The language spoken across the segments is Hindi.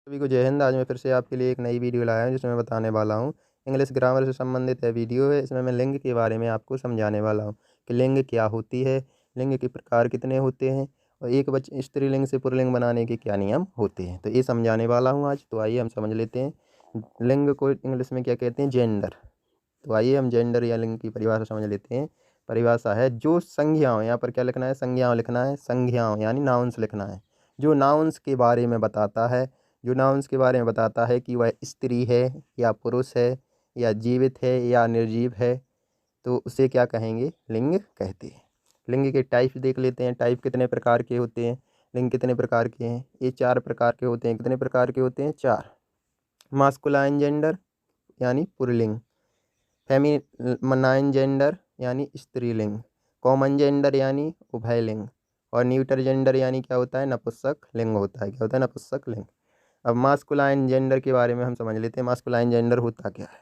सभी को जय हिंद। आज मैं फिर से आपके लिए एक नई वीडियो लाया हूँ जिसमें मैं बताने वाला हूँ इंग्लिश ग्रामर से संबंधित है वीडियो है। इसमें मैं लिंग के बारे में आपको समझाने वाला हूँ कि लिंग क्या होती है, लिंग के प्रकार कितने होते हैं और एक स्त्रीलिंग से पुल्लिंग बनाने के क्या नियम होते हैं, तो ये समझाने वाला हूँ आज। तो आइए हम समझ लेते हैं लिंग को इंग्लिश में क्या कहते हैं, जेंडर। तो आइए हम जेंडर या लिंग की परिभाषा समझ लेते हैं। परिभाषा है जो संज्ञाओं, यहाँ पर क्या लिखना है, संज्ञाओं लिखना है, संज्ञाओं यानी नाउन्स लिखना है, जो नाउन्स के बारे में बताता है, जो नाउन्स के बारे में बताता है कि वह स्त्री है या पुरुष है या जीवित है या निर्जीव है, तो उसे क्या कहेंगे, लिंग कहते हैं। लिंग के टाइप देख लेते हैं, टाइप कितने प्रकार के होते हैं, लिंग कितने प्रकार के हैं। ये 4 प्रकार के होते हैं। कितने प्रकार के होते हैं, 4। मास्कुलाइन जेंडर यानी पुल्लिंग, फेमिनाइन जेंडर यानी स्त्रीलिंग, कॉमन जेंडर यानी उभयलिंग, और न्यूटर जेंडर यानी क्या होता है, नपुंसक लिंग होता है। क्या होता है, नपुंसक लिंग। अब मास्कुलाइन जेंडर के बारे में हम समझ लेते हैं। मास्कुलाइन जेंडर होता क्या है,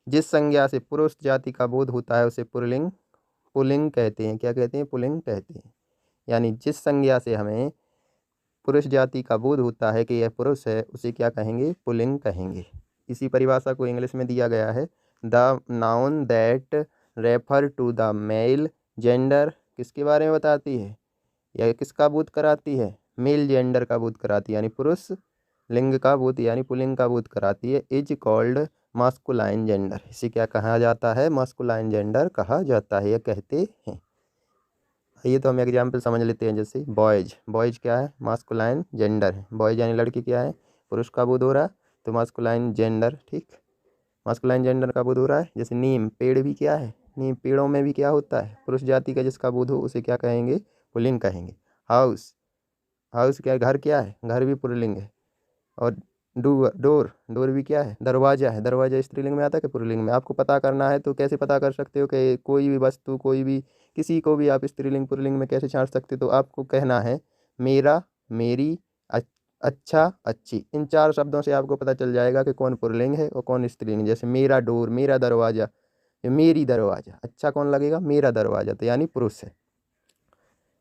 जिस संज्ञा से पुरुष जाति का बोध होता है उसे पुल्लिंग पुल्लिंग कहते हैं। क्या कहते हैं, पुल्लिंग कहते हैं। यानी जिस संज्ञा से हमें पुरुष जाति का बोध होता है कि यह पुरुष है, उसे क्या कहेंगे, पुल्लिंग कहेंगे। इसी परिभाषा को इंग्लिश में दिया गया है, the noun that refer to the male gender. किसके बारे में बताती है, या किसका बोध कराती है, मेल जेंडर का बोध कराती है, यानी पुरुष लिंग का बोध यानी पुल्लिंग का बोध कराती है। Is called masculine gender. इसे क्या कहा जाता है, मास्कुलाइन जेंडर कहा जाता है, यह कहते हैं। ये तो हम एग्जाम्पल समझ लेते हैं। जैसे बॉयज, बॉयज क्या है, मास्कुलाइन जेंडर है। बॉयज यानी लड़की क्या है, पुरुष का बोध हो रहा है, तो मास्कुलाइन जेंडर, ठीक, मास्कुलाइन जेंडर का बोध हो रहा है। जैसे नीम, पेड़ भी क्या है, नीम पेड़ों में भी क्या होता है, पुरुष जाति का जिसका बोध हो उसे क्या कहेंगे, पुल्लिंग कहेंगे। हाउस, हाउस क्या है, घर क्या है, घर भी पुल्लिंग है। और डोर, डोर भी क्या है, दरवाजा है। दरवाजा स्त्रीलिंग में आता है कि पुल्लिंग में, आपको पता करना है तो कैसे पता कर सकते हो कि कोई भी वस्तु, कोई भी, किसी को भी आप स्त्रीलिंग पुल्लिंग में कैसे छांट सकते हो, तो आपको कहना है मेरा, मेरी, अच्छा, अच्छी। इन 4 शब्दों से आपको पता चल जाएगा कि कौन पुल्लिंग है और कौन स्त्रीलिंग। जैसे मेरा डोर, मेरा दरवाजा, या मेरी दरवाजा, अच्छा कौन लगेगा, मेरा दरवाजा, तो यानी पुरुष है।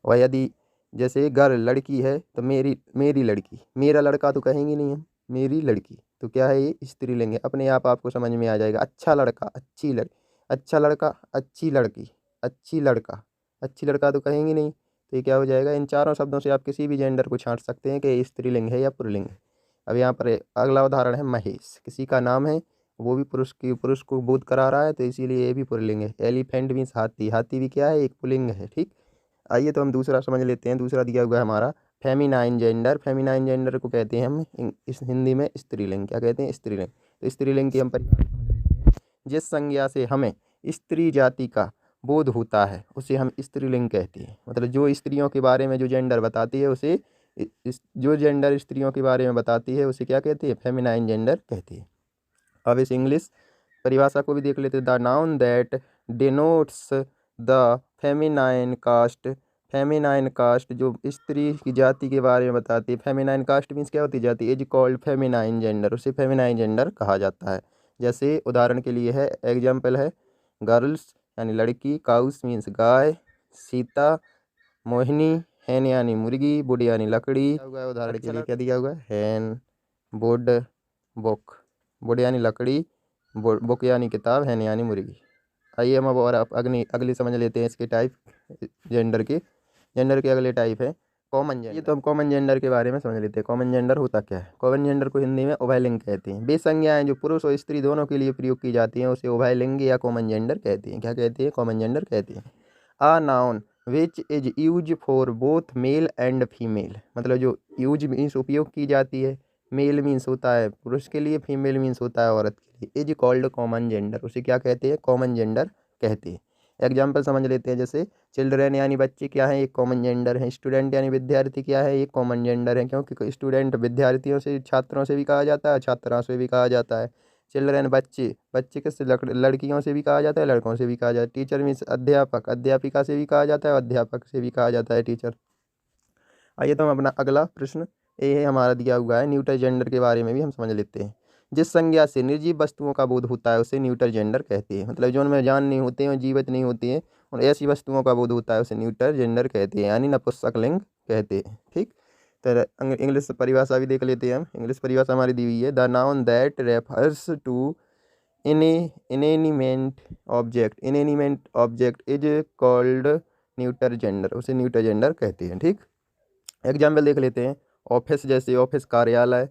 और यदि जैसे गर्ल लड़की है तो मेरी, मेरी लड़की, मेरा लड़का तो कहेंगे नहीं हम, मेरी लड़की, तो क्या है, ये स्त्रीलिंग है। अपने आप आपको समझ में आ जाएगा। अच्छा लड़का, अच्छी लड़की, अच्छा लड़का, अच्छी लड़की, अच्छी लड़का, अच्छी लड़का तो कहेंगे नहीं, तो ये क्या हो जाएगा। इन 4 शब्दों से आप किसी भी जेंडर को छांट सकते हैं कि ये स्त्रीलिंग है या पुल्लिंग है। अब यहाँ पर अगला उदाहरण है महेश, किसी का नाम है, वो भी पुरुष को बोध करा रहा है, तो इसीलिए ये भी पुल्लिंग है। एलिफेंट मीन्स हाथी, हाथी भी क्या है, एक पुल्लिंग है, ठीक। आइए तो हम दूसरा समझ लेते हैं। दूसरा दिया हुआ है हमारा फेमिनाइन जेंडर। फेमिनाइन जेंडर को कहते हैं हम इस हिंदी में स्त्रीलिंग। क्या कहते हैं, स्त्रीलिंग। तो स्त्रीलिंग की हम परिभाषा समझ लेते हैं। जिस संज्ञा से हमें स्त्री जाति का बोध होता है उसे हम स्त्रीलिंग कहते हैं। मतलब जो स्त्रियों के बारे में जो जेंडर बताती है उसे जो जेंडर स्त्रियों के बारे में बताती है उसे क्या कहते हैं, फेमिनाइन जेंडर कहते हैं। अब इस इंग्लिश परिभाषा को भी देख लेते हैं। The noun that denotes the feminine caste, feminine caste जो स्त्री की जाति के बारे में बताती है। फेमिनाइन कास्ट मीन्स क्या होती है, जाति, इज कॉल्ड फेमिनाइन जेंडर, उसे फेमिनाइन जेंडर कहा जाता है। जैसे उदाहरण के लिए है, एग्जाम्पल है, गर्ल्स यानी लड़की, काउस मीन्स गाय, सीता, मोहिनी, हैन यानी मुर्गी, वुड यानी लकड़ी। दिया हुआ है उदाहरण के लिए, क्या दिया हुआ है, हैन, वुड, बुक। वुड यानी लकड़ी, बुक यानी किताब, हैन यानी मुर्गी। आइए हम अब और आप अगली समझ लेते हैं इसके टाइप, जेंडर के। जेंडर के अगले टाइप है कॉमन जेंडर। ये तो हम कॉमन जेंडर के बारे में समझ लेते हैं। कॉमन जेंडर होता क्या है, कॉमन जेंडर को हिंदी में उभयलिंग कहते हैं। वे संज्ञाएं जो पुरुष और स्त्री दोनों के लिए प्रयोग की जाती हैं उसे उभयलिंग या कॉमन जेंडर कहते हैं। क्या कहते हैं, कॉमन जेंडर कहते हैं। A noun which is use for both male and female, मतलब जो यूज मीन्स उपयोग की जाती है, मेल मीन्स होता है पुरुष के लिए, फीमेल मीन्स होता है औरत के लिए। इज कॉल्ड कॉमन जेंडर, उसे क्या कहते हैं, कॉमन जेंडर कहते हैं। एग्जाम्पल समझ लेते हैं। जैसे चिल्ड्रेन यानी बच्चे क्या है, एक कॉमन जेंडर है। स्टूडेंट यानी विद्यार्थी क्या है, एक कॉमन जेंडर है, क्योंकि स्टूडेंट विद्यार्थियों से, छात्रों से भी कहा जाता है, छात्राओं से भी कहा जाता है। चिल्ड्रेन बच्चे, बच्चे किससे, लड़कियों से भी कहा जाता है, लड़कों से भी कहा जाता है। टीचर मीन्स अध्यापक, अध्यापिका से भी कहा जाता है, अध्यापक से भी कहा जाता है टीचर। आइए तो हम अपना अगला प्रश्न, ये है हमारा दिया हुआ है न्यूटर जेंडर के बारे में भी हम समझ लेते हैं। जिस संज्ञा से निर्जीव वस्तुओं का बोध होता है उसे न्यूटर जेंडर कहते हैं। मतलब जो उनमें जान नहीं होते हैं, जीवित नहीं होती हैं, और ऐसी वस्तुओं का बोध होता है उसे न्यूटर जेंडर कहते हैं, यानी नपुंसक लिंग कहते हैं, ठीक। तो इंग्लिश परिभाषा भी देख लेते हैं हम। इंग्लिश परिभाषा हमारी दी हुई है, the noun that refers to inanimate object is called neuter gender, उसे न्यूटर जेंडर कहते हैं। ठीक, एग्जाम्पल देख लेते हैं। ऑफिस, जैसे ऑफिस कार्यालय,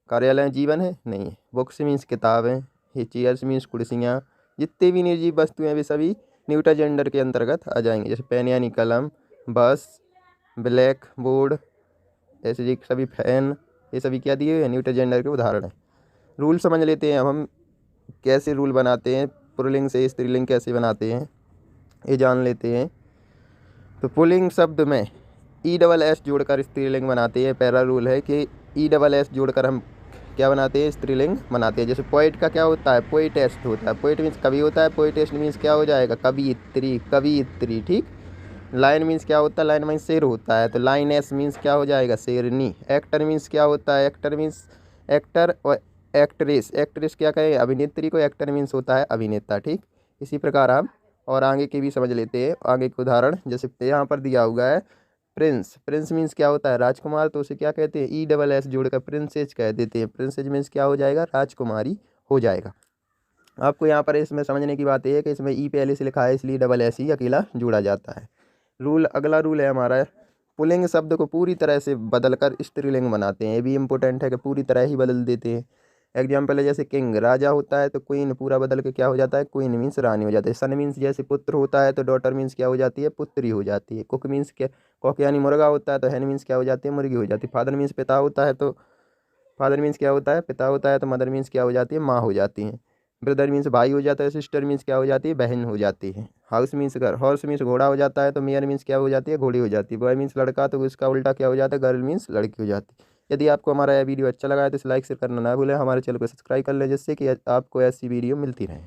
कार्यालय जीवन है नहीं है। बुक्स मीन्स किताबें, ये चेयर्स मीन्स कुर्सियाँ, जितने भी निर्जीव वस्तुएं वे सभी न्यूटर जेंडर के अंतर्गत आ जाएंगे। जैसे पेन यानी कलम, बस, ब्लैक बोर्ड, ऐसे ये सभी फैन, ये सभी क्या दिए हुए हैं, न्यूटर जेंडर के उदाहरण हैं। रूल समझ लेते हैं अब हम, कैसे रूल बनाते हैं, पुल्लिंग से स्त्रीलिंग कैसे बनाते हैं ये जान लेते हैं। तो पुल्लिंग शब्द में ESS जोड़कर स्त्रीलिंग बनाते हैं। पहला रूल है कि ESS जोड़कर हम क्या बनाते हैं, स्त्रीलिंग बनाते हैं। जैसे पोइट का क्या होता है, पोइटेस्ट होता है। पोइट मीन्स कवि होता है, पोइटेस्ट मीन्स क्या हो जाएगा, कवियत्री, कवियत्री। ठीक, लाइन मीन्स क्या होता है, लाइन मीन्स शेर होता है, तो लाइनेस मीन्स क्या हो जाएगा, शेरनी। एक्टर मीन्स क्या होता है, एक्टर मीन्स एक्टर, और एक्ट्रेस, एक्ट्रेस क्या कहें, अभिनेत्री को, एक्टर मीन्स होता है अभिनेता। ठीक, इसी प्रकार हम और आगे के भी समझ लेते हैं। आगे के उदाहरण जैसे यहाँ पर दिया हुआ है, प्रिंस, प्रिंस मीन्स क्या होता है, राजकुमार, तो उसे क्या कहते हैं, ESS जोड़कर प्रिंसेज कह देते हैं। प्रिंसेज मीन्स क्या हो जाएगा, राजकुमारी हो जाएगा। आपको यहाँ पर इसमें समझने की बात यह है कि इसमें पहले से लिखा है, इसलिए ESS ही अकेला जोड़ा जाता है। रूल, अगला रूल है हमारा, पुल्लिंग शब्द को पूरी तरह से बदलकर स्त्रीलिंग बनाते हैं। ये भी इम्पोर्टेंट है कि पूरी तरह ही बदल देते हैं। एग्जाम्पल है जैसे किंग, राजा होता है, तो क्वीन पूरा बदल के क्या हो जाता है, क्वीन मीन्स रानी हो जाती है। सन मीन्स जैसे पुत्र होता है, तो डॉटर मीन्स क्या हो जाती है, पुत्री हो जाती है। कुक मीन्स क्या, कॉक यानी मुर्गा होता है, तो हैन मीन्स क्या हो जाती है, मुर्गी हो जाती है। फादर मीन्स पिता होता है, तो फादर मीन्स क्या होता है, पिता होता है, तो मदर मीन्स क्या हो जाती है, माँ हो जाती है। ब्रदर मीन्स भाई हो जाता है, सिस्टर मीन्स क्या हो जाती है, बहन हो जाती है। हाउस मीन्स घर, हॉर्स मीन्स घोड़ा हो जाता है, तो मेयर मीन्स क्या हो जाती है, घोड़ी हो जाती है। बॉय मीन्स लड़का, तो इसका उल्टा क्या हो जाता है, गर्ल मीन्स लड़की हो जाती है। यदि आपको हमारा यह वीडियो अच्छा लगा है तो इसे लाइक शेयर करना ना भूलें। हमारे चैनल को सब्सक्राइब कर लें, जिससे कि आपको ऐसी वीडियो मिलती रहे।